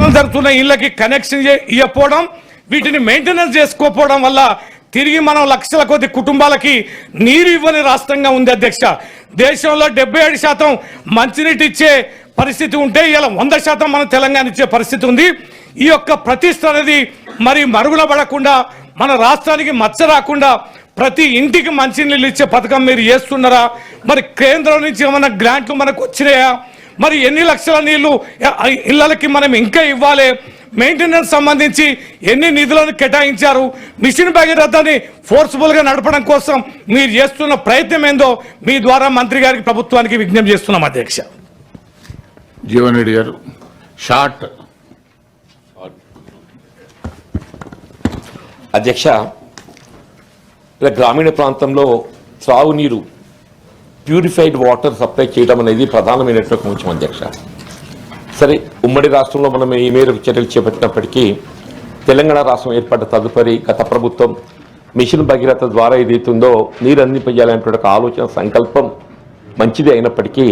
నిర్మాణం జరుగుతున్న ఇళ్ళకి కనెక్షన్ ఇవ్వకపోవడం, వీటిని మెయింటెనెన్స్ చేసుకోకపోవడం వల్ల తిరిగి మనం లక్షల కొద్ది కుటుంబాలకి నీరు ఇవ్వని రాష్ట్రంగా ఉంది అధ్యక్ష. దేశంలో 77% మంచినీటి ఇచ్చే పరిస్థితి ఉంటే ఇలా 100% మనం తెలంగాణ ఇచ్చే పరిస్థితి ఉంది. ఈ యొక్క ప్రతిష్ట అనేది మరి మరుగున పడకుండా, మన రాష్ట్రానికి మచ్చ రాకుండా ప్రతి ఇంటికి మంచినీళ్ళు ఇచ్చే పథకం మీరు చేస్తున్నారా? మరి కేంద్రం నుంచి ఏమైనా గ్రాంట్లు మనకు వచ్చినాయా? మరి ఎన్ని లక్షల నీళ్లు ఇళ్ళకి మనం ఇంకా ఇవ్వాలి? మెయింటెనెన్స్ సంబంధించి ఎన్ని నిధులను కేటాయించారు? మిషన్ భగీరథని ఫోర్స్ఫుల్గా నడపడం కోసం మీరు చేస్తున్న ప్రయత్నం ఏందో మీ ద్వారా మంత్రి గారికి, ప్రభుత్వానికి విజ్ఞప్తి చేస్తున్నాం అధ్యక్ష. జీవన్ రెడ్డి గారు షార్ట్. అధ్యక్ష, గ్రామీణ ప్రాంతంలో త్రాగునీరు ప్యూరిఫైడ్ వాటర్ సప్లై చేయడం అనేది ప్రధానమైనటువంటి అంశం అధ్యక్ష. సరే, ఉమ్మడి రాష్ట్రంలో మనం ఈ మేరకు చర్యలు చేపట్టినప్పటికీ తెలంగాణ రాష్ట్రం ఏర్పడ్డ తదుపరి గత ప్రభుత్వం మిషన్ భగీరథ ద్వారా ఏదైతుందో నీరు అందింపజేయాలనేటువంటి ఒక ఆలోచన, సంకల్పం మంచిది అయినప్పటికీ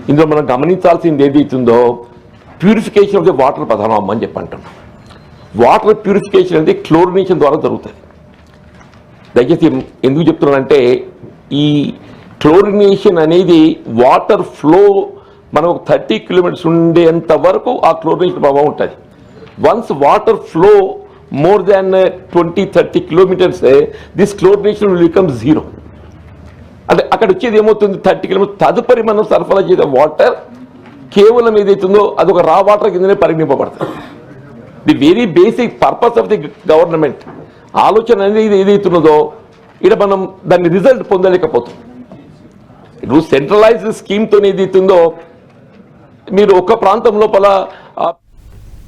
ఇందులో మనం గమనించాల్సింది ఏదైతుందో ప్యూరిఫికేషన్ ఆఫ్ ది వాటర్ ప్రధానం అని చెప్పి అంటున్నాం. వాటర్ ప్యూరిఫికేషన్ అనేది క్లోరినేషన్ ద్వారా జరుగుతుంది. దయచేసి ఎందుకు చెప్తున్నానంటే, ఈ క్లోరినేషన్ అనేది వాటర్ ఫ్లో మనం 30 కిలోమీటర్స్ ఉండేంత వరకు ఆ క్లోరినేషన్ ప్రభావం ఉంటుంది. Once water flow more than 20-30 kilometres this chlorination will become zero. అంటే అక్కడ వచ్చేది ఏమవుతుంది, 30 కిలోమీటర్స్ తదుపరి మనం సరఫరా చేసే వాటర్ కేవలం ఏదైతుందో అదొక రా వాటర్ కిందనే పరిగణింపబడుతుంది. The very basic purpose of the government ఆలోచన అనేది ఏదైతున్నదో ఇక్కడ మనం దాన్ని రిజల్ట్ పొందలేకపోతాం. ఇప్పుడు సెంట్రలైజ్డ్ స్కీమ్తో ఏదైతుందో మీరు ఒక ప్రాంతం లోపల